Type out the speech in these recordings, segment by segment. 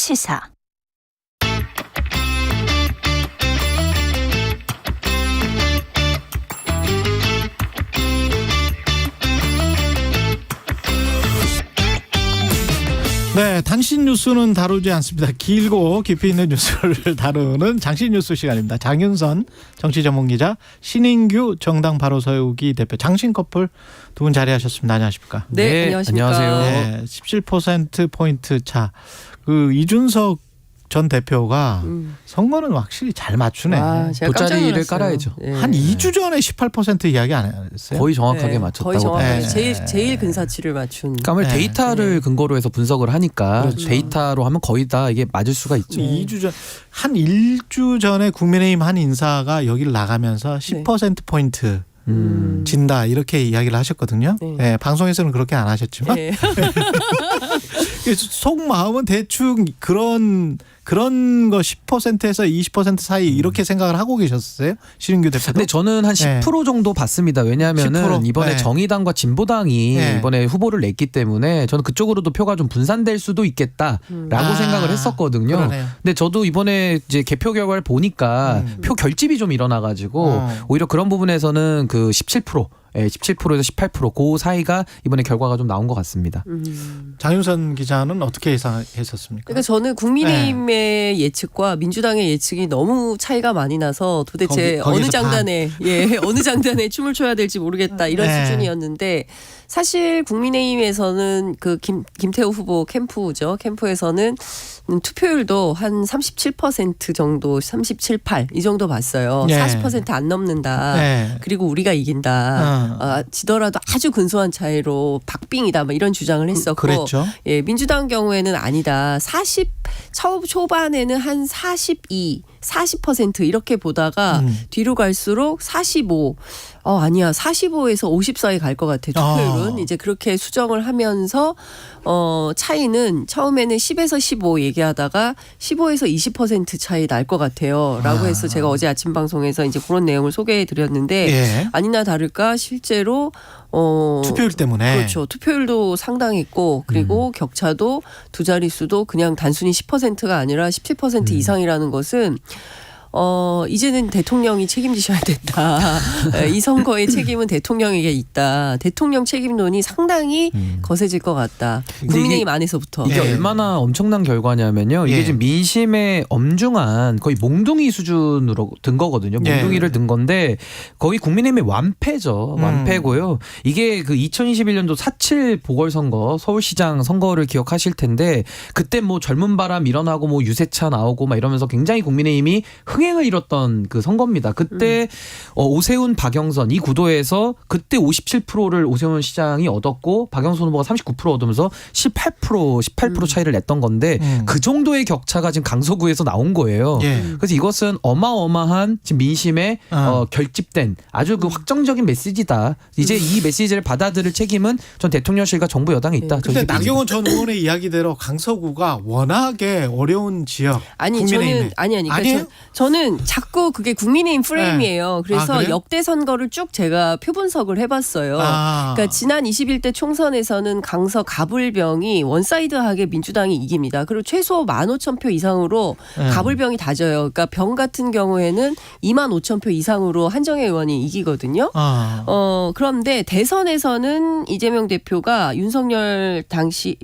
시사. 네, 단신 뉴스는 다루지 않습니다. 길고 깊이 있는 뉴스를 다루는 장신 뉴스 시간입니다. 장윤선 정치전문기자, 신인규 정당 바로 서우기 대표, 장신 커플 두 분 자리하셨습니다. 안녕하십니까? 네, 안녕하십니까? 안녕하세요. 네, 17%포인트 차. 이준석 전 대표가 선거는 확실히 잘 맞추네. 와, 제가 깜짝 돗자리를 놀랐어요. 깔아야죠. 네. 한 2주 전에 18% 이야기 안 했어요? 거의 정확하게 네, 맞췄다고 거의 정확하게 봐요. 네. 제일 근사치를 맞춘. 그러니까 아무래도 네. 데이터를 근거로 해서 분석을 하니까 그렇죠. 데이터로 하면 거의 다 이게 맞을 수가 있죠. 2주 전, 한 1주 전에 국민의힘 한 인사가 여기를 나가면서 10%포인트 진다 이렇게 이야기를 하셨거든요. 네. 네, 방송에서는 그렇게 안 하셨지만 네. 속마음은 대충 그런 거 10%에서 20% 사이 이렇게 생각을 하고 계셨어요? 신인규 대표도? 근데 저는 한 10% 정도 봤습니다. 왜냐하면은 10%? 이번에 네. 정의당과 진보당이 네. 이번에 후보를 냈기 때문에 저는 그쪽으로도 표가 좀 분산될 수도 있겠다라고 생각을 했었거든요. 그러네요. 근데 저도 이번에 이제 개표 결과를 보니까 표 결집이 좀 일어나가지고 오히려 그런 부분에서는 그 17%. 17%에서 18% 그 사이가 이번에 결과가 좀 나온 것 같습니다. 장윤선 기자는 어떻게 예상했었습니까? 그러니까 저는 국민의힘의 예측과 민주당의 예측이 너무 차이가 많이 나서 도대체 거기서 어느 장단에 춤을 춰야 될지 모르겠다 이런 네. 수준이었는데 사실 국민의힘에서는 그 김태우 후보 캠프에서는 투표율도 한 37% 정도, 37, 8 이 정도 봤어요. 네. 40%안 넘는다. 네. 그리고 우리가 이긴다. 지더라도 아주 근소한 차이로 박빙이다. 뭐 이런 주장을 했었고, 그랬죠. 예, 민주당 경우에는 아니다. 초반에는 한 42, 40% 이렇게 보다가 뒤로 갈수록 45. 아니야. 45에서 50 사이 갈 것 같아. 투표율은 이제 그렇게 수정을 하면서 차이는 처음에는 10에서 15 얘기하다가 15에서 20% 차이 날 것 같아요.라고 해서 제가 어제 아침 방송에서 이제 그런 내용을 소개해 드렸는데 예. 아니나 다를까 실제로 투표율 때문에. 그렇죠. 투표율도 상당했고 그리고 격차도 두 자릿수도 그냥 단순히 10%가 아니라 17% 이상이라는 것은 이제는 대통령이 책임지셔야 된다. 이 선거의 책임은 대통령에게 있다. 대통령 책임론이 상당히 거세질 것 같다. 국민의힘 안에서부터. 이게 예. 얼마나 엄청난 결과냐면요. 이게 예. 지금 민심의 엄중한 거의 몽둥이 수준으로 든 거거든요. 몽둥이를 든 건데 거의 국민의힘의 완패죠. 완패고요. 이게 그 2021년도 4.7 보궐선거 서울시장 선거를 기억하실 텐데 그때 뭐 젊은 바람 일어나고 뭐 유세차 나오고 막 이러면서 굉장히 국민의힘이 흥행을 이뤘던 그 선거입니다. 그때 오세훈, 박영선 이 구도에서 그때 57%를 오세훈 시장이 얻었고 박영선 후보가 39% 얻으면서 18% 차이를 냈던 건데 그 정도의 격차가 지금 강서구에서 나온 거예요. 예. 그래서 이것은 어마어마한 지금 민심에 결집된 아주 그 확정적인 메시지다. 이제 이 메시지를 받아들일 책임은 전 대통령실과 정부 여당에 있다. 근데 나경원 전 의원의 이야기대로 강서구가 워낙에 어려운 지역. 아니 국민의힘에. 그러니까 아니에요? 저는 자꾸 그게 국민의힘 프레임이에요. 그래서 그래요? 역대 선거를 쭉 제가 표분석을 해봤어요. 그러니까 지난 21대 총선에서는 강서 가불병이 원사이드하게 민주당이 이깁니다. 그리고 최소 15,000표 이상으로 가불병이 다져요. 그러니까 병 같은 경우에는 25,000표 이상으로 한정혜 의원이 이기거든요. 그런데 대선에서는 이재명 대표가 윤석열 당시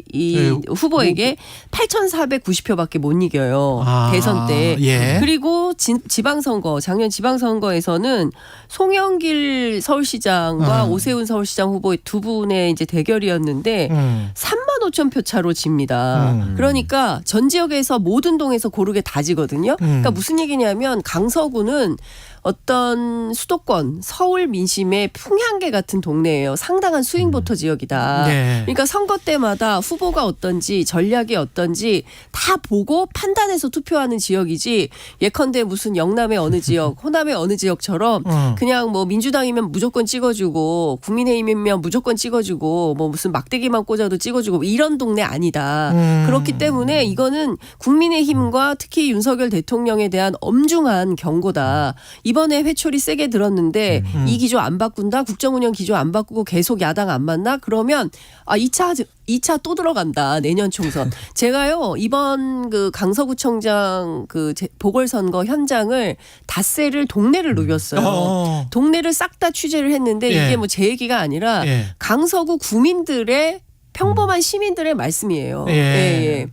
후보에게 8,490표밖에 못 이겨요. 대선 때. 예. 그리고 지방선거, 작년 지방선거에서는 송영길 서울시장과 오세훈 서울시장 후보 두 분의 이제 대결이었는데 35,000표 차로 집니다. 그러니까 전 지역에서 모든 동에서 고르게 다 지거든요. 그러니까 무슨 얘기냐면 강서구는 어떤 수도권 서울 민심의 풍향계 같은 동네예요. 상당한 스윙보터 지역이다. 네. 그러니까 선거 때마다 후보가 어떤지 전략이 어떤지 다 보고 판단해서 투표하는 지역이지 예컨대 무슨 영남의 어느 지역 호남의 어느 지역처럼 그냥 뭐 민주당이면 무조건 찍어주고 국민의힘이면 무조건 찍어주고 뭐 무슨 막대기만 꽂아도 찍어주고 이런 동네 아니다. 그렇기 때문에 이거는 국민의힘과 특히 윤석열 대통령에 대한 엄중한 경고다. 이번에 회초리 세게 들었는데 이 기조 안 바꾼다, 국정운영 기조 안 바꾸고 계속 야당 안 만나? 그러면 2차 또 들어간다, 내년 총선. 제가요 이번 그 강서구청장 그 보궐선거 현장을 닷새를 동네를 누볐어요. 동네를 싹 다 취재를 했는데 예. 이게 뭐 제 얘기가 아니라 예. 강서구 구민들의 평범한 시민들의 말씀이에요. 예. 예.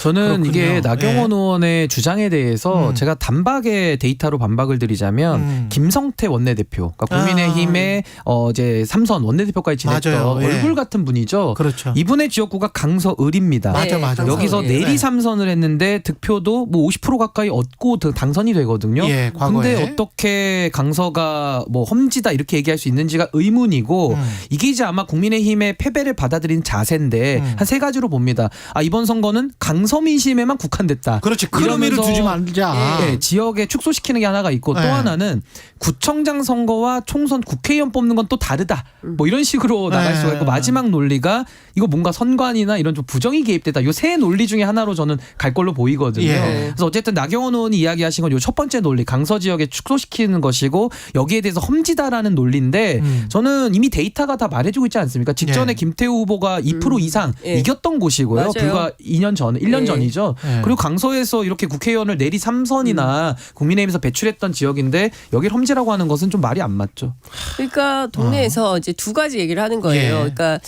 저는 그렇군요. 이게 나경원 예. 의원의 주장에 대해서 제가 단박에 데이터로 반박을 드리자면 김성태 원내대표, 그러니까 국민의힘의 이제 3선 원내대표까지 지냈던 맞아요. 예. 얼굴 같은 분이죠. 그렇죠. 이분의 지역구가 강서을입니다. 맞아, 맞아. 여기서 강서을. 내리 3선을 했는데 득표도 뭐 50% 가까이 얻고 당선이 되거든요. 예, 과거에. 근데 어떻게 강서가 뭐 험지다 이렇게 얘기할 수 있는지가 의문이고 이게 이제 아마 국민의힘의 패배를 받아들인 자세인데 한 세 가지로 봅니다. 이번 선거는 강서 민심에만 국한됐다. 그렇지. 큰 의미를 이러면서 두지 말자. 예, 지역에 축소시키는 게 하나가 있고 또 네. 하나는 구청장 선거와 총선 국회의원 뽑는 건 또 다르다. 뭐 이런 식으로 나갈 네. 수가 있고 마지막 논리가 이거 뭔가 선관이나 이런 좀 부정이 개입됐다. 요 세 논리 중에 하나로 저는 갈 걸로 보이거든요. 예. 그래서 어쨌든 나경원 의원이 이야기하신 건 요 첫 번째 논리 강서 지역에 축소시키는 것이고 여기에 대해서 험지다라는 논리인데 저는 이미 데이터가 다 말해주고 있지 않습니까? 직전에 예. 김태우 후보가 2% 이상 예. 이겼던 곳이고요. 맞아요. 불과 2년 전, 1년 예. 전이죠. 예. 그리고 강서에서 이렇게 국회의원을 내리 3선이나 국민의힘에서 배출했던 지역인데 여길 험지라고 하는 것은 좀 말이 안 맞죠. 그러니까 동네에서 이제 두 가지 얘기를 하는 거예요. 예. 그러니까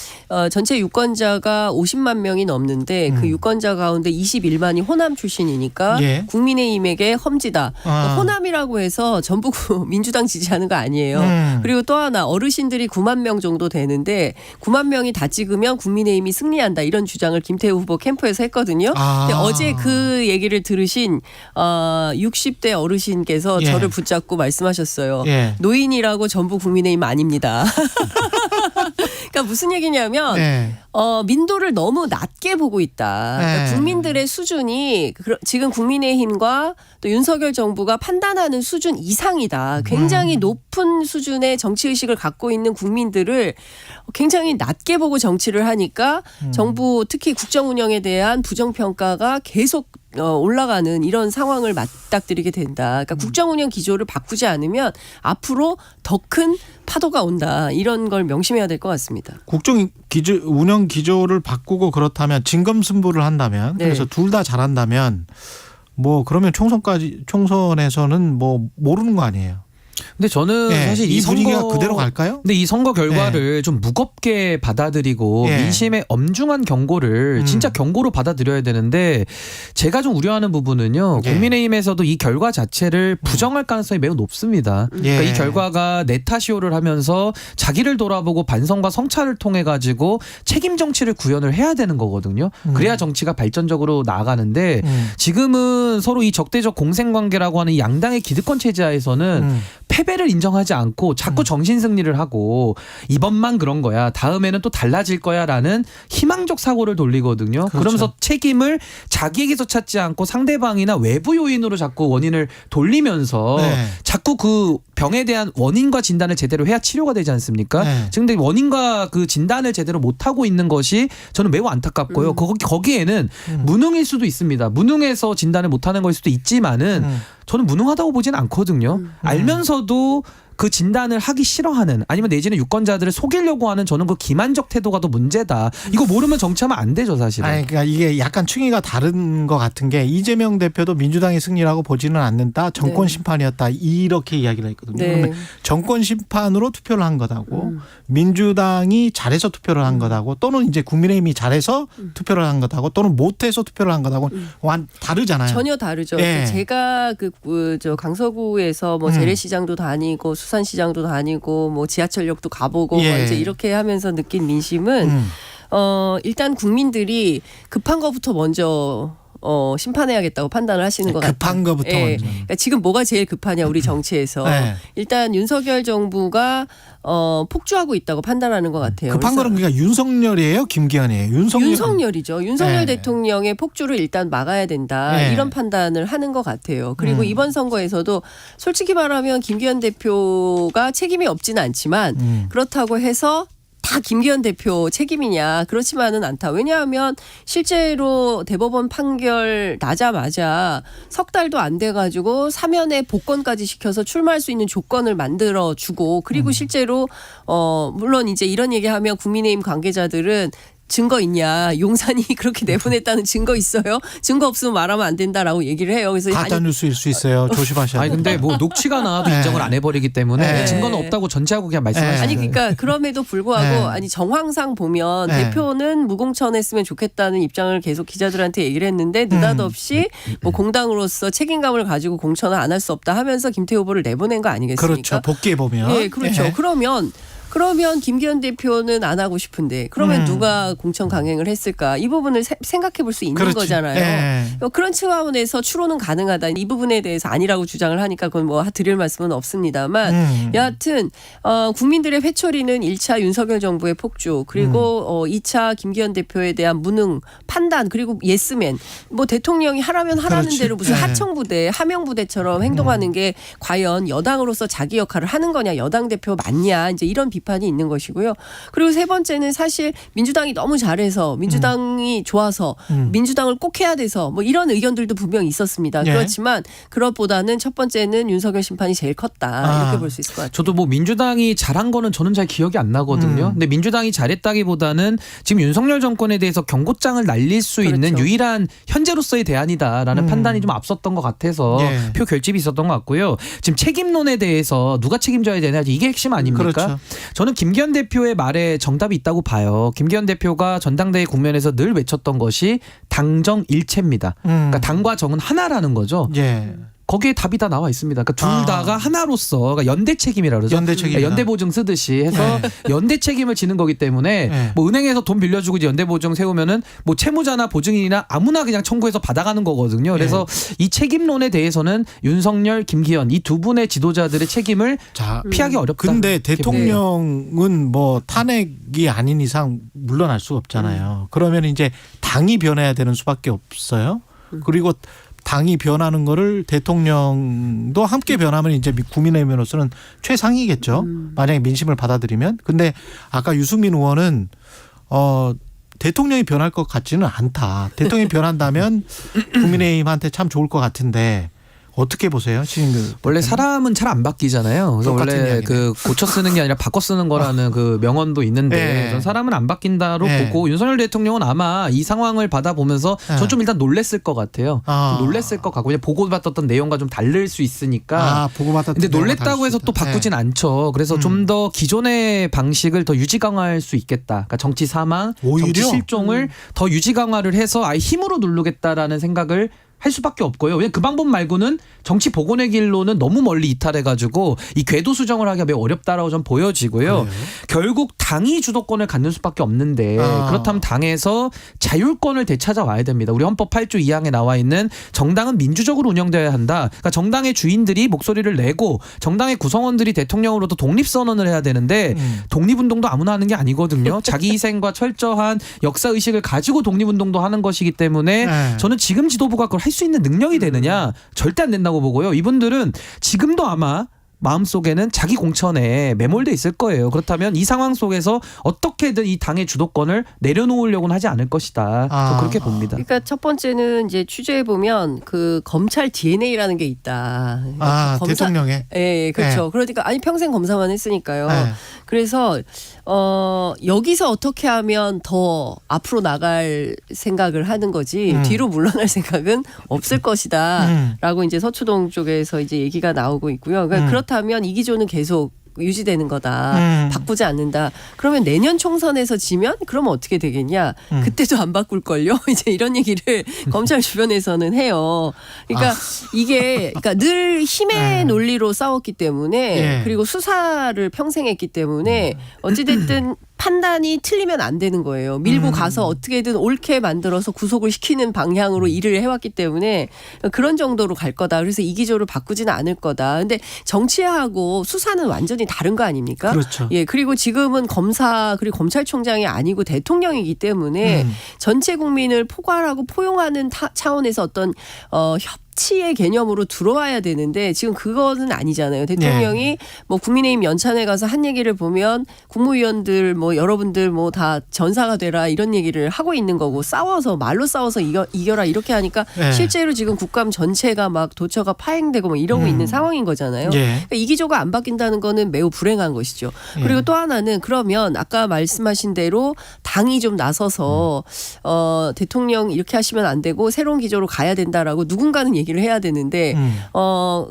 전체 유권자가 50만 명이 넘는데 그 유권자 가운데 21만이 호남 출신이니까 예. 국민의힘에게 험지다. 호남이라고 해서 전부 민주당 지지하는 거 아니에요. 그리고 또 하나 어르신들이 9만 명 정도 되는데 9만 명이 다 찍으면 국민의힘이 승리한다. 이런 주장을 김태우 후보 캠프에서 했거든요. 근데 어제 그 얘기를 들으신 60대 어르신께서 예. 저를 붙잡고 말씀하셨어요. 예. 노인이라고 전부 국민의힘 아닙니다. 그러니까 무슨 얘기냐면 네. 민도를 너무 낮게 보고 있다. 그러니까 네. 국민들의 수준이 지금 국민의힘과 또 윤석열 정부가 판단하는 수준 이상이다. 굉장히 높은 수준의 정치의식을 갖고 있는 국민들을 굉장히 낮게 보고 정치를 하니까 정부 특히 국정운영에 대한 부정평가가 계속 올라가는 이런 상황을 맞닥뜨리게 된다. 그러니까 국정운영 기조를 바꾸지 않으면 앞으로 더 큰 파도가 온다. 이런 걸 명심해야 될 것 같습니다. 국정 기조 운영 기조를 바꾸고 그렇다면 진검승부를 한다면 네. 그래서 둘 다 잘한다면 뭐 그러면 총선에서는 뭐 모르는 거 아니에요. 근데 저는 예. 사실 이 분위기가 선거 그대로 갈까요? 근데 이 선거 결과를 좀 무겁게 받아들이고 예. 민심의 엄중한 경고를 진짜 경고로 받아들여야 되는데 제가 좀 우려하는 부분은요. 예. 국민의힘에서도 이 결과 자체를 부정할 가능성이 매우 높습니다. 그러니까 예. 이 결과가 네타시오를 하면서 자기를 돌아보고 반성과 성찰을 통해 가지고 책임 정치를 구현을 해야 되는 거거든요. 그래야 정치가 발전적으로 나아가는데 지금은 서로 이 적대적 공생관계라고 하는 이 양당의 기득권 체제하에서는 패배를 인정하지 않고 자꾸 정신승리를 하고 이번만 그런 거야. 다음에는 또 달라질 거야라는 희망적 사고를 돌리거든요. 그렇죠. 그러면서 책임을 자기에게서 찾지 않고 상대방이나 외부 요인으로 자꾸 원인을 돌리면서 네. 자꾸 그 병에 대한 원인과 진단을 제대로 해야 치료가 되지 않습니까? 네. 지금 근데 원인과 그 진단을 제대로 못하고 있는 것이 저는 매우 안타깝고요. 거기에는 무능일 수도 있습니다. 무능해서 진단을 못하는 걸 수도 있지만은 저는 무능하다고 보지는 않거든요. 알면서도 그 진단을 하기 싫어하는 아니면 내지는 유권자들을 속이려고 하는 저는 그 기만적 태도가 더 문제다. 이거 모르면 정치하면 안 되죠, 사실은. 아니, 그러니까 이게 약간 층위가 다른 것 같은 게 이재명 대표도 민주당의 승리라고 보지는 않는다. 정권 네. 심판이었다. 이렇게 이야기를 했거든요. 네. 그러면 정권 심판으로 투표를 한 거다고 민주당이 잘해서 투표를 한 거다고 또는 이제 국민의힘이 잘해서 투표를 한 거다고 또는 못해서 투표를 한 거다고 완 다르잖아요. 전혀 다르죠. 예. 제가 저 강서구에서 뭐 재래시장도 다니고 수산시장도 다니고 뭐 지하철역도 가보고 예. 뭐 이제 이렇게 하면서 느낀 민심은 일단 국민들이 급한 거부터 먼저 심판해야겠다고 판단을 하시는 것 같아요. 급한 거부터 먼저. 그러니까 지금 뭐가 제일 급하냐 우리 정치에서. 네. 일단 윤석열 정부가 폭주하고 있다고 판단하는 것 같아요. 급한 거는 그러니까 윤석열이에요, 김기현이에요. 윤석열이죠. 윤석열 네. 대통령의 폭주를 일단 막아야 된다. 네. 이런 판단을 하는 것 같아요. 그리고 이번 선거에서도 솔직히 말하면 김기현 대표가 책임이 없지는 않지만 그렇다고 해서 다 김기현 대표 책임이냐 그렇지만은 않다. 왜냐하면 실제로 대법원 판결 나자마자 석 달도 안 돼가지고 사면에 복권까지 시켜서 출마할 수 있는 조건을 만들어주고 그리고 실제로 물론 이제 이런 얘기하면 국민의힘 관계자들은 증거 있냐? 용산이 그렇게 내보냈다는 증거 있어요? 증거 없으면 말하면 안 된다라고 얘기를 해요. 그래서 가짜 뉴스일 수 있어요. 조심하셔야 돼요. 아니 근데 뭐 녹취가 나와도 네. 인정을 안 해버리기 때문에 네. 증거는 없다고 전제하고 그냥 말씀하시는 아니 거예요. 그러니까 그럼에도 불구하고 네. 아니 정황상 보면 네. 대표는 무공천했으면 좋겠다는 입장을 계속 기자들한테 얘기를 했는데 느닷없이 뭐 공당으로서 책임감을 가지고 공천을 안 할 수 없다 하면서 김태호 후보를 내보낸 거 아니겠습니까? 그렇죠. 복귀해 보면. 예, 그렇죠. 예. 그러면 김기현 대표는 안 하고 싶은데 그러면 누가 공천 강행을 했을까? 이 부분을 생각해 볼 수 있는 그렇지. 거잖아요. 예. 그런 차원에서 추론은 가능하다. 이 부분에 대해서 아니라고 주장을 하니까 그건 뭐 드릴 말씀은 없습니다만 여하튼 국민들의 회초리는 1차 윤석열 정부의 폭주 그리고 2차 김기현 대표에 대한 무능 판단 그리고 예스맨 뭐 대통령이 하라면 하라는 그렇지. 대로 무슨 예. 하청부대 하명부대처럼 행동하는 게 과연 여당으로서 자기 역할을 하는 거냐 여당 대표 맞냐 이제 이런 비판이 있는 것이고요. 그리고 세 번째는 사실 민주당이 너무 잘해서 민주당이 좋아서 민주당을 꼭 해야 돼서 뭐 이런 의견들도 분명히 있었습니다. 예. 그렇지만 그것보다는 첫 번째는 윤석열 심판이 제일 컸다. 이렇게 볼 수 있을 것 같아요. 저도 뭐 민주당이 잘한 거는 저는 잘 기억이 안 나거든요. 근데 민주당이 잘했다기보다는 지금 윤석열 정권에 대해서 경고장을 날릴 수 그렇죠. 있는 유일한 현재로서의 대안이다라는 판단이 좀 앞섰던 것 같아서 예. 표 결집이 있었던 것 같고요. 지금 책임론에 대해서 누가 책임져야 되냐 이게 핵심 아닙니까? 그렇죠. 저는 김기현 대표의 말에 정답이 있다고 봐요. 김기현 대표가 전당대회 국면에서 늘 외쳤던 것이 당정 일체입니다. 그러니까 당과 정은 하나라는 거죠. 예. 거기에 답이 다 나와 있습니다. 그러니까 둘 다가 하나로서 그러니까 연대 책임이라 그러죠. 연대 책임이다. 연대 보증 쓰듯이 해서 연대 책임을 지는 거기 때문에 네. 뭐 은행에서 돈 빌려주고 이제 연대 보증 세우면은 뭐 채무자나 보증인이나 아무나 그냥 청구해서 받아가는 거거든요. 그래서 이 책임론에 대해서는 윤석열, 김기현 이 두 분의 지도자들의 책임을 자, 피하기 어렵다. 근데 이렇게 대통령은 뭐 탄핵이 아닌 이상 물러날 수가 없잖아요. 그러면 이제 당이 변해야 되는 수밖에 없어요. 그리고 당이 변하는 거를 대통령도 함께 변하면 이제 국민의힘으로서는 최상이겠죠. 만약에 민심을 받아들이면. 근데 아까 유승민 의원은 대통령이 변할 것 같지는 않다. 대통령이 변한다면 국민의힘한테 참 좋을 것 같은데 어떻게 보세요? 원래 사람은 잘 안 바뀌잖아요. 그래서 똑같은 원래 이야기네. 그 고쳐 쓰는 게 아니라 바꿔 쓰는 거라는 그 명언도 있는데 네. 우선 사람은 안 바뀐다로 네. 보고 윤석열 대통령은 아마 이 상황을 받아보면서 네. 전 좀 일단 놀랬을 것 같아요. 좀 놀랬을 것 같고 그냥 보고받았던 내용과 좀 다를 수 있으니까. 보고받았던 근데 놀랬다고 해서 또 바꾸진 않죠. 그래서 좀 더 기존의 방식을 더 유지 강화할 수 있겠다. 그러니까 정치 사망, 오히려? 정치 실종을 더 유지 강화를 해서 아예 힘으로 누르겠다라는 생각을 할 수밖에 없고요. 왜냐면 그 방법 말고는 정치 복원의 길로는 너무 멀리 이탈해가지고 이 궤도 수정을 하기가 매우 어렵다라고 좀 보여지고요. 그래요? 결국 당이 주도권을 갖는 수밖에 없는데 그렇다면 당에서 자율권을 되찾아와야 됩니다. 우리 헌법 8조 2항에 나와 있는 정당은 민주적으로 운영되어야 한다. 그러니까 정당의 주인들이 목소리를 내고 정당의 구성원들이 대통령으로도 독립선언을 해야 되는데 독립운동도 아무나 하는 게 아니거든요. 자기 희생과 철저한 역사의식을 가지고 독립운동도 하는 것이기 때문에 네. 저는 지금 지도부가 그걸 할 수 있는 능력이 되느냐 절대 안 된다고 보고요. 이분들은 지금도 아마 마음속에는 자기 공천에 매몰돼 있을 거예요. 그렇다면 이 상황 속에서 어떻게든 이 당의 주도권을 내려놓으려고는 하지 않을 것이다. 저 그렇게 봅니다. 그러니까 첫 번째는 이제 취재해 보면 그 검찰 DNA라는 게 있다. 대통령의. 예, 그렇죠. 네. 그러니까 아니 평생 검사만 했으니까요. 네. 그래서 여기서 어떻게 하면 더 앞으로 나갈 생각을 하는 거지 뒤로 물러날 생각은 없을 것이다라고 이제 서초동 쪽에서 이제 얘기가 나오고 있고요. 그러니까 그렇다면 이 기조는 계속 유지되는 거다. 바꾸지 않는다. 그러면 내년 총선에서 지면 그러면 어떻게 되겠냐. 그때도 안 바꿀걸요. 이제 이런 얘기를 검찰 주변에서는 해요. 그러니까 이게 그러니까 늘 힘의 논리로 싸웠기 때문에 그리고 수사를 평생 했기 때문에 어찌됐든 판단이 틀리면 안 되는 거예요. 밀고 가서 어떻게든 옳게 만들어서 구속을 시키는 방향으로 일을 해왔기 때문에 그런 정도로 갈 거다. 그래서 이 기조를 바꾸지는 않을 거다. 근데 정치하고 수사는 완전히 다른 거 아닙니까? 그렇죠. 예, 그리고 지금은 검사 그리고 검찰총장이 아니고 대통령이기 때문에 전체 국민을 포괄하고 포용하는 차원에서 어떤 합치의 개념으로 들어와야 되는데 지금 그거는 아니잖아요. 대통령이 뭐 국민의힘 연찬회 가서 한 얘기를 보면 국무위원들 뭐 여러분들 뭐 다 전사가 되라 이런 얘기를 하고 있는 거고 싸워서 말로 싸워서 이겨라 이렇게 하니까 실제로 지금 국감 전체가 막 도처가 파행되고 뭐 이러고 있는 상황인 거잖아요. 그러니까 이 기조가 안 바뀐다는 거는 매우 불행한 것이죠. 그리고 또 하나는 그러면 아까 말씀하신 대로 당이 좀 나서서 대통령 이렇게 하시면 안 되고 새로운 기조로 가야 된다라고 누군가는 얘기를 해야 되는데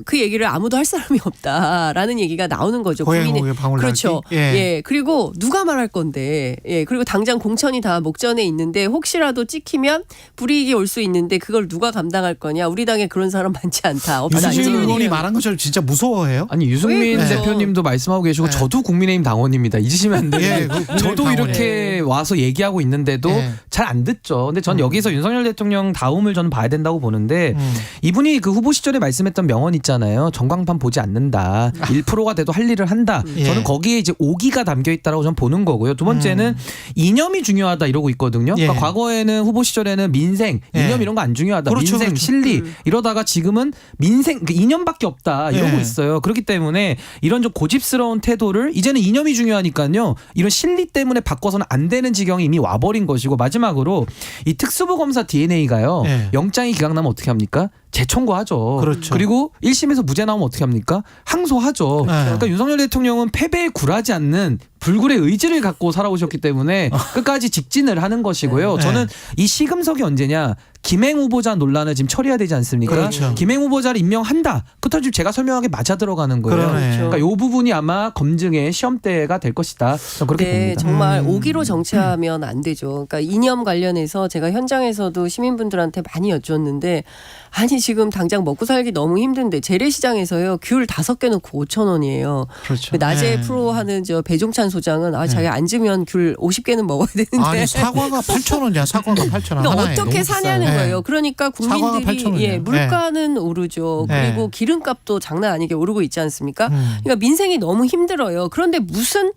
그 얘기를 아무도 할 사람이 없다라는 얘기가 나오는 거죠. 고향옥에 방울 그렇죠. 예. 그리고 누가 말할 건데. 예. 그리고 당장 공천이 다 목전에 있는데 혹시라도 찍히면 불이익이 올 수 있는데 그걸 누가 감당할 거냐. 우리 당에 그런 사람 많지 않다. 유승민 의원이 말한 것처럼 진짜 무서워해요? 아니 유승민 대표님도 말씀하고 계시고 저도 국민의힘 당원입니다. 잊으시면 안 돼요. 저도 이렇게 와서 얘기하고 있는데도 잘 안 듣죠. 근데 전 여기서 윤석열 대통령 다음을 저는 봐야 된다고 보는데 이분이 그 후보 시절에 말씀했던 명언 있잖아요. 전광판 보지 않는다. 1%가 돼도 할 일을 한다. 저는 거기에 이제 오기가 담겨 있다라고 저는 보는 거고요. 두 번째는 이념이 중요하다 이러고 있거든요. 그러니까 과거에는 후보 시절에는 민생, 이념 이런 거 안 중요하다. 그렇죠, 민생, 그렇죠. 실리 이러다가 지금은 민생, 이념밖에 없다 이러고 있어요. 그렇기 때문에 이런 좀 고집스러운 태도를 이제는 이념이 중요하니까요. 이런 실리 때문에 바꿔서는 안 되는 지경이 이미 와버린 것이고 마지막으로 이 특수부 검사 DNA가요. 영장이 기각나면 어떻게 합니까? 재청구하죠. 그렇죠. 그리고 1심에서 무죄 나오면 어떻게 합니까? 항소하죠. 그러니까 윤석열 대통령은 패배에 굴하지 않는 불굴의 의지를 갖고 살아오셨기 때문에 끝까지 직진을 하는 것이고요. 저는 이 시금석이 언제냐. 김행 후보자 논란을 지금 처리해야 되지 않습니까? 그렇죠. 김행 후보자를 임명한다. 그부터 지금 제가 설명하게 맞아 들어가는 거예요. 그러니까 이 부분이 아마 검증의 시험대가 될 것이다. 저는 그렇게 봅니다. 정말 오기로 정치하면 안 되죠. 그러니까 이념 관련해서 제가 현장에서도 시민분들한테 많이 여쭈었는데 아니 지금 당장 먹고 살기 너무 힘든데 재래시장에서요 귤 5개 넣고 5,000원이에요. 그렇죠. 낮에 프로하는 저 배종찬 소장은 자기 앉으면 귤 50개는 먹어야 되는데 아니 사과가 8,000원이야. 사과가 8,000원. 그러니까 어떻게 사냐는 거예요. 그러니까 국민들이 물가는 오르죠. 그리고 기름값도 장난 아니게 오르고 있지 않습니까? 그러니까 민생이 너무 힘들어요. 그런데 무슨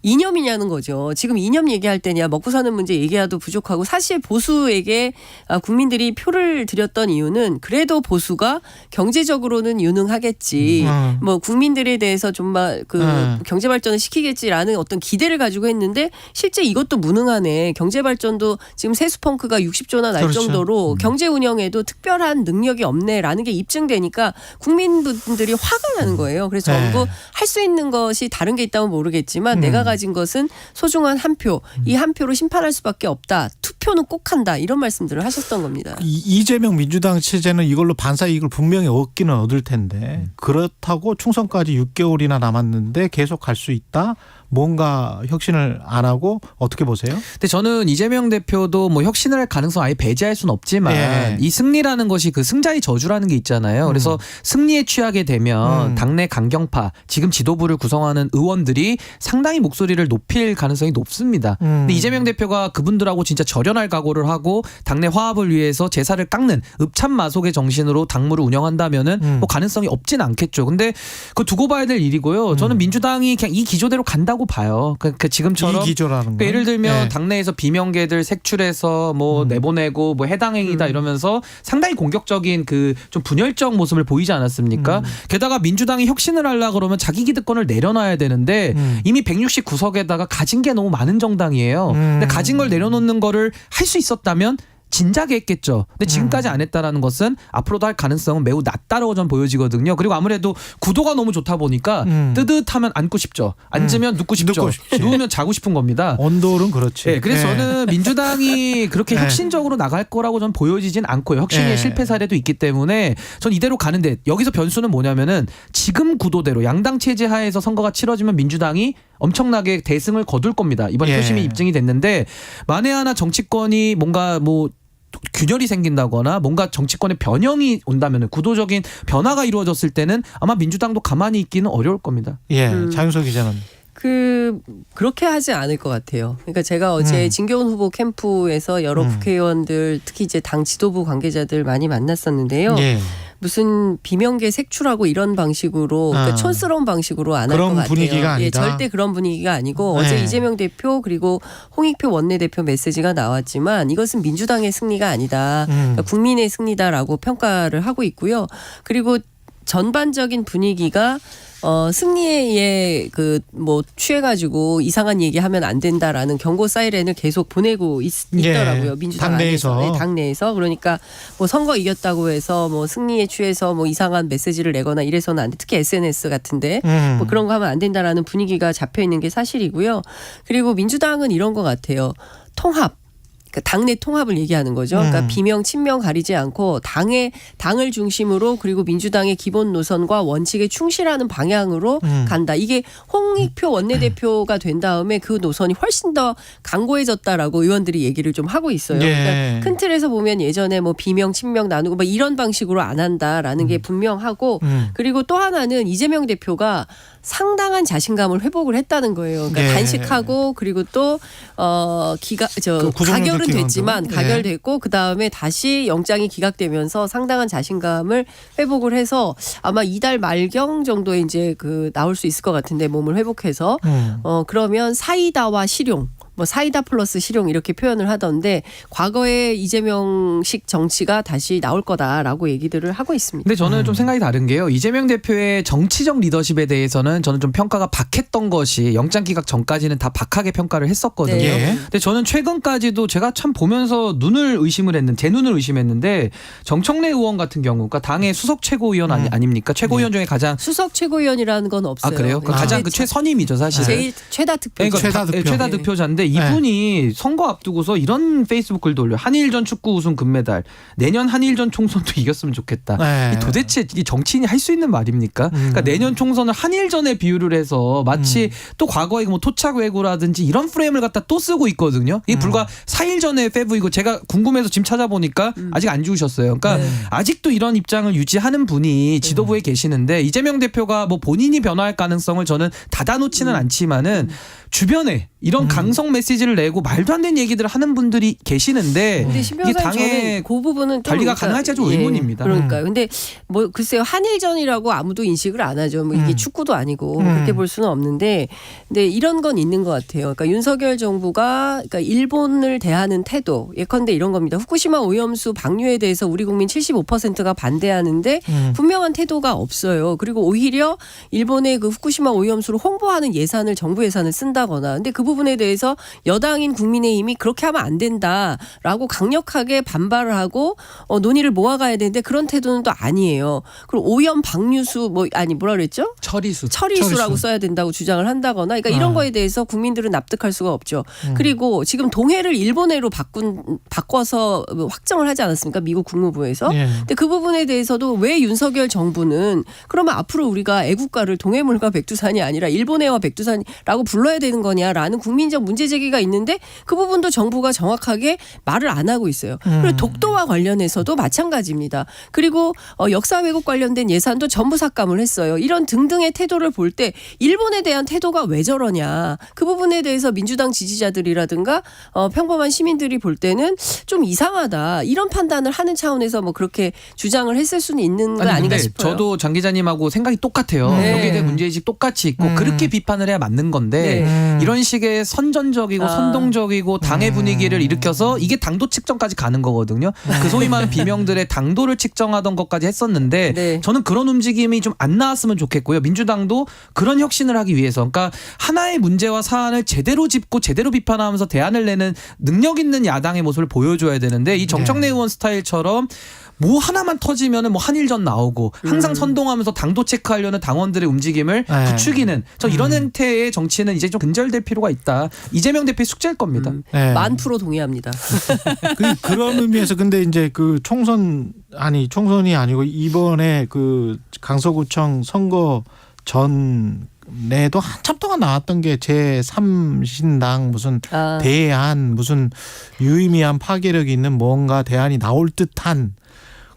이념이냐는 거죠. 지금 이념 얘기할 때냐 먹고 사는 문제 얘기해도 부족하고 사실 보수에게 국민들이 표를 드렸던 이유는 그래도 보수가 경제적으로는 유능하겠지. 뭐 국민들에 대해서 정말 경제 발전을 시키겠지라는 어떤 기대를 가지고 했는데 실제 이것도 무능하네. 경제 발전도 지금 세수 펑크가 60조나 날 정도로 경제 운영에도 특별한 능력이 없네라는 게 입증되니까 국민분들이 화가 나는 거예요. 그래서 전부 할 수 있는 것이 다른 게 있다면 모르겠지만 내가 가진 것은 소중한 한 표, 이 한 표로 심판할 수밖에 없다. 투표는 꼭 한다. 이런 말씀들을 하셨던 겁니다. 이재명 민주당 체제는 이걸로 반사 이익을 분명히 얻기는 얻을 텐데 그렇다고 총선까지 6개월이나 남았는데 계속 갈 수 있다? 뭔가 혁신을 안 하고 어떻게 보세요? 근데 저는 이재명 대표도 뭐 혁신을 할 가능성 아예 배제할 수는 없지만 이 승리라는 것이 그 승자의 저주라는 게 있잖아요. 그래서 승리에 취하게 되면 당내 강경파 지금 지도부를 구성하는 의원들이 상당히 목소리를 높일 가능성이 높습니다. 근데 이재명 대표가 그분들하고 진짜 절연할 각오를 하고 당내 화합을 위해서 제사를 깎는 읍참마속의 정신으로 당무를 운영한다면은 뭐 가능성이 없진 않겠죠. 근데 그거 두고 봐야 될 일이고요. 저는 민주당이 그냥 이 기조대로 간다고 봐요. 그러니까 지금처럼 이 기조라는 거. 예를 들면 당내에서 비명계들 색출해서 뭐 내보내고 뭐 해당 행위다 이러면서 상당히 공격적인 그 좀 분열적 모습을 보이지 않았습니까? 게다가 민주당이 혁신을 하려고 그러면 자기 기득권을 내려놔야 되는데 이미 169석에다가 가진 게 너무 많은 정당이에요. 근데 가진 걸 내려놓는 거를 할 수 있었다면 진작에 했겠죠. 근데 지금까지 안 했다라는 것은 앞으로도 할 가능성은 매우 낮다라고 전 보여지거든요. 그리고 아무래도 구도가 너무 좋다 보니까 뜨뜻하면 앉고 싶죠. 앉으면 눕고 싶죠. 누우면 자고 싶은 겁니다. 언돌은 그렇지. 네, 그래서 저는 민주당이 그렇게 혁신적으로 나갈 거라고 전 보여지진 않고요. 혁신의 실패 사례도 있기 때문에 전 이대로 가는데 여기서 변수는 뭐냐면은 지금 구도대로 양당 체제 하에서 선거가 치러지면 민주당이 엄청나게 대승을 거둘 겁니다. 이번에 표심이 입증이 됐는데 만에 하나 정치권이 뭔가 뭐 균열이 생긴다거나 뭔가 정치권의 변형이 온다면 구도적인 변화가 이루어졌을 때는 아마 민주당도 가만히 있기는 어려울 겁니다. 장윤석 기자는. 그렇게 하지 않을 것 같아요. 그러니까 제가 어제 진교훈 후보 캠프에서 여러 국회의원들 특히 이제 당 지도부 관계자들 많이 만났었는데요. 무슨 비명계 색출하고 이런 방식으로 그러니까 촌스러운 방식으로 안 할 것 그런 같아요. 분위기가 아니다. 예, 절대 그런 분위기가 아니고 네. 어제 이재명 대표 그리고 홍익표 원내대표 메시지가 나왔지만 이것은 민주당의 승리가 아니다. 그러니까 국민의 승리다라고 평가를 하고 있고요. 그리고 전반적인 분위기가 승리에 취해가지고 이상한 얘기하면 안 된다라는 경고 사이렌을 계속 보내고 있더라고요. 예, 민주당 당내에서. 안에서. 네, 당내에서. 그러니까 뭐 선거 이겼다고 해서 뭐 승리에 취해서 뭐 이상한 메시지를 내거나 이래서는 안 돼. 특히 SNS 같은데 뭐 그런 거 하면 안 된다라는 분위기가 잡혀 있는 게 사실이고요. 그리고 민주당은 이런 것 같아요. 통합. 그러니까 당내 통합을 얘기하는 거죠. 그러니까 비명, 친명 가리지 않고 당을 중심으로 그리고 민주당의 기본 노선과 원칙에 충실하는 방향으로 간다. 이게 홍익표 원내대표가 된 다음에 그 노선이 훨씬 더 강고해졌다라고 의원들이 얘기를 좀 하고 있어요. 예. 그러니까 큰 틀에서 보면 예전에 뭐 비명, 친명 나누고 뭐 이런 방식으로 안 한다라는 게 분명하고 그리고 또 하나는 이재명 대표가 상당한 자신감을 회복을 했다는 거예요. 그러니까 예. 단식하고 그리고 또 가결은 됐지만 가결됐고 그 다음에 다시 영장이 기각되면서 상당한 자신감을 회복을 해서 아마 이달 말경 정도에 이제 나올 수 있을 것 같은데 몸을 회복해서 그러면 사이다와 실용. 뭐 사이다 플러스 실용 이렇게 표현을 하던데 과거의 이재명식 정치가 다시 나올 거다라고 얘기들을 하고 있습니다. 근데 저는 좀 생각이 다른 게요. 이재명 대표의 정치적 리더십에 대해서는 저는 좀 평가가 박했던 것이 영장 기각 전까지는 다 박하게 평가를 했었거든요. 네. 근데 저는 최근까지도 제가 참 보면서 제 눈을 의심했는데 정청래 의원 같은 경우, 그러니까 당의 수석 최고위원 아닙니까? 최고위원 중에 가장 수석 최고위원이라는 건 없어요. 아 그래요? 가장 최선임이죠 사실. 제일 최다 득표. 그러니까 최다 득표자인데 이분이 선거 앞두고서 이런 페이스북 글도 올려요. 한일전 축구 우승 금메달. 내년 한일전 총선도 이겼으면 좋겠다. 네. 도대체 이 정치인이 할 수 있는 말입니까? 그러니까 내년 총선을 한일전에 비유를 해서 마치 또 과거에 뭐 토착외구라든지 이런 프레임을 갖다 또 쓰고 있거든요. 이게 불과 4일 전에 페북이고 제가 궁금해서 지금 찾아보니까 아직 안 죽으셨어요. 그러니까 아직도 이런 입장을 유지하는 분이 지도부에 계시는데 이재명 대표가 뭐 본인이 변화할 가능성을 저는 닫아놓지는 않지만은 주변에 이런 강성 메시지를 내고 말도 안 되는 얘기들을 하는 분들이 계시는데 근데 이게 당의 그 부분은 좀 관리가 가능할지 좀 의문입니다. 그러니까요. 근데 뭐 글쎄요 한일전이라고 아무도 인식을 안 하죠. 뭐 이게 축구도 아니고 그렇게 볼 수는 없는데, 근데 이런 건 있는 것 같아요. 그러니까 윤석열 정부가 그러니까 일본을 대하는 태도, 예컨대 이런 겁니다. 후쿠시마 오염수 방류에 대해서 우리 국민 75%가 반대하는데 분명한 태도가 없어요. 그리고 오히려 일본의 그 후쿠시마 오염수를 홍보하는 예산을 정부 예산을 쓴다거나, 근데 그 부분에 대해서 여당인 국민의힘이 그렇게 하면 안 된다라고 강력하게 반발을 하고 논의를 모아가야 되는데 그런 태도는 또 아니에요. 그리고 오염 방류수 뭐라 그랬죠? 처리수라고 써야 된다고 주장을 한다거나, 그러니까 이런 거에 대해서 국민들은 납득할 수가 없죠. 그리고 지금 동해를 일본해로 바꿔서 확정을 하지 않았습니까? 미국 국무부에서. 예. 근데 그 부분에 대해서도 왜 윤석열 정부는 그러면 앞으로 우리가 애국가를 동해물과 백두산이 아니라 일본해와 백두산이라고 불러야 되는 거냐라는 국민적 문제 제기가 있는데 그 부분도 정부가 정확하게 말을 안 하고 있어요. 그리고 독도와 관련해서도 마찬가지입니다. 그리고 역사 왜곡 관련된 예산도 전부 삭감을 했어요. 이런 등등의 태도를 볼 때 일본에 대한 태도가 왜 저러냐. 그 부분에 대해서 민주당 지지자들이라든가 평범한 시민들이 볼 때는 좀 이상하다. 이런 판단을 하는 차원에서 뭐 그렇게 주장을 했을 수는 있는 건 아닌가 싶어요. 저도 장 기자님하고 생각이 똑같아요. 네. 여기에 대한 문제의식 똑같이 있고 그렇게 비판을 해야 맞는 건데 이런 식의 선전적이고 선동적이고 당의 분위기를 일으켜서 이게 당도 측정까지 가는 거거든요. 그 소위 말하는 비명들의 당도를 측정하던 것까지 했었는데 네. 저는 그런 움직임이 좀 안 나왔으면 좋겠고요. 민주당도 그런 혁신을 하기 위해서, 그러니까 하나의 문제와 사안을 제대로 짚고 제대로 비판하면서 대안을 내는 능력 있는 야당의 모습을 보여줘야 되는데 이 정청래 의원 스타일처럼 뭐 하나만 터지면은 뭐 한일전 나오고 항상 선동하면서 당도 체크하려는 당원들의 움직임을 부추기는, 저 이런 형태의 정치는 이제 좀 근절될 필요가 있다. 이재명 대표의 숙제일 겁니다. 1000% 동의합니다. 그런 의미에서 근데 이제 그 총선이 아니고 이번에 그 강서구청 선거 전에도 한참 동안 나왔던 게 제3신당 무슨 대안 무슨 유의미한 파괴력이 있는 뭔가 대안이 나올 듯한,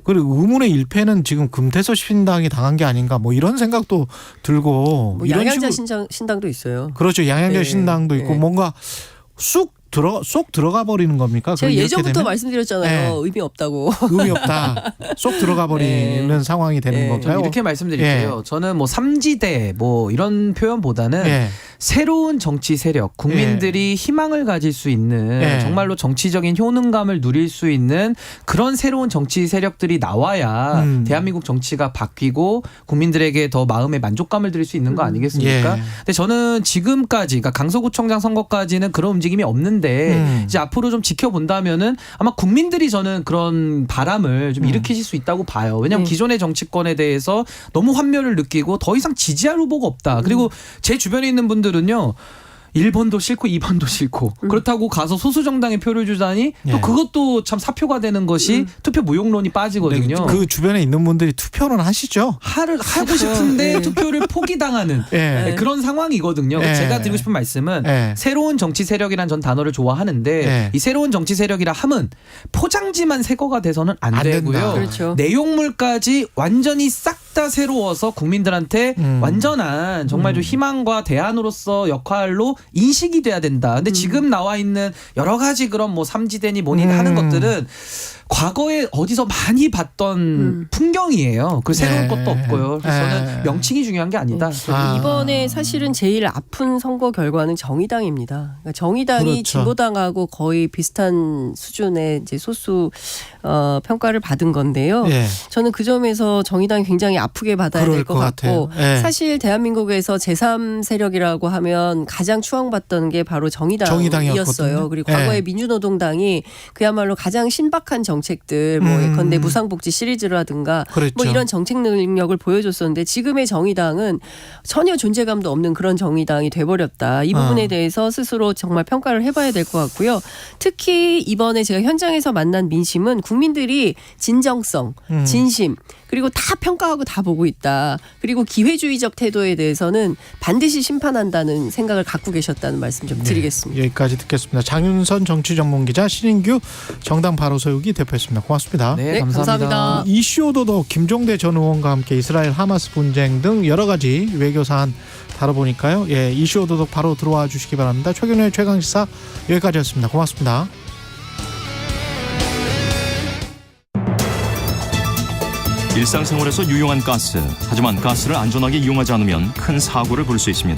그리고 의문의 일패는 지금 금태섭 신당이 당한 게 아닌가 뭐 이런 생각도 들고, 뭐 이런 양양자 식으로 신당도 있어요. 그렇죠. 양양자 네. 신당도 있고 네. 뭔가 쑥 쏙 들어가 버리는 겁니까? 제가 이렇게 예전부터 되면? 말씀드렸잖아요. 네. 의미 없다고. 의미 없다. 쏙 들어가 버리는 네. 상황이 되는 네. 건가요? 이렇게 말씀드릴게요. 저는 뭐 삼지대 뭐 이런 표현보다는 예. 새로운 정치 세력, 국민들이 희망을 가질 수 있는 예. 정말로 정치적인 효능감을 누릴 수 있는 그런 새로운 정치 세력들이 나와야 대한민국 정치가 바뀌고 국민들에게 더 마음의 만족감을 드릴 수 있는 거 아니겠습니까? 예. 근데 저는 지금까지 그러니까 강서구청장 선거까지는 그런 움직임이 없는데 이제 앞으로 좀 지켜본다면은 아마 국민들이 저는 그런 바람을 좀 일으키실 수 있다고 봐요. 왜냐하면 기존의 정치권에 대해서 너무 환멸을 느끼고 더 이상 지지할 후보가 없다. 그리고 제 주변에 있는 분들은요. 1번도 싫고 2번도 싫고 그렇다고 가서 소수 정당에 표를 주다니 예. 또 그것도 참 사표가 되는 것이 투표 무용론이 빠지거든요. 그 주변에 있는 분들이 투표는 하시죠? 하고 싶은데 예. 투표를 포기당하는 예. 그런 상황이거든요. 예. 제가 드리고 싶은 말씀은 예. 새로운 정치 세력이란 전 단어를 좋아하는데 예. 이 새로운 정치 세력이라 함은 포장지만 새 거가 돼서는 안 안 된다. 되고요. 그렇죠. 내용물까지 완전히 싹 다 새로워서 국민들한테 완전한 정말 좀 희망과 대안으로서 역할로 인식이 돼야 된다. 근데 지금 나와 있는 여러 가지 그런 뭐 삼지대니 뭐니 하는 것들은 과거에 어디서 많이 봤던 풍경이에요. 그 새로운 네. 것도 없고요. 그래서 네. 저는 명칭이 중요한 게 아니다. 아. 이번에 사실은 제일 아픈 선거 결과는 정의당입니다. 그러니까 정의당이 그렇죠. 진보당하고 거의 비슷한 수준의 이제 소수 평가를 받은 건데요. 예. 저는 그 점에서 정의당이 굉장히 아프게 받아야 그럴 될 것 것 같고 같아요. 예. 사실 대한민국에서 제3 세력이라고 하면 가장 추앙받던 게 바로 정의당이었어요. 정의당이었거든요. 그리고 과거에 예. 민주노동당이 그야말로 가장 신박한 정책들 뭐 예컨대 무상복지 시리즈라든가 그렇죠. 뭐 이런 정책 능력을 보여줬었는데 지금의 정의당은 전혀 존재감도 없는 그런 정의당이 돼버렸다. 이 부분에 대해서 스스로 정말 평가를 해봐야 될 것 같고요. 특히 이번에 제가 현장에서 만난 민심은 국민들이 진정성, 진심 그리고 다 평가하고 다 보고 있다. 그리고 기회주의적 태도에 대해서는 반드시 심판한다는 생각을 갖고 계셨다는 말씀 좀 드리겠습니다. 여기까지 듣겠습니다. 장윤선 정치전문기자, 신인규 정당 바로 세우기 대표였습니다. 고맙습니다. 네, 감사합니다. 이슈 오도독 김종대 전 의원과 함께 이스라엘 하마스 분쟁 등 여러 가지 외교 사안 다뤄보니까요. 예, 이슈 오도독 바로 들어와 주시기 바랍니다. 최경영의 최강시사 여기까지였습니다. 고맙습니다. 일상생활에서 유용한 가스. 하지만 가스를 안전하게 이용하지 않으면 큰 사고를 부를 수 있습니다.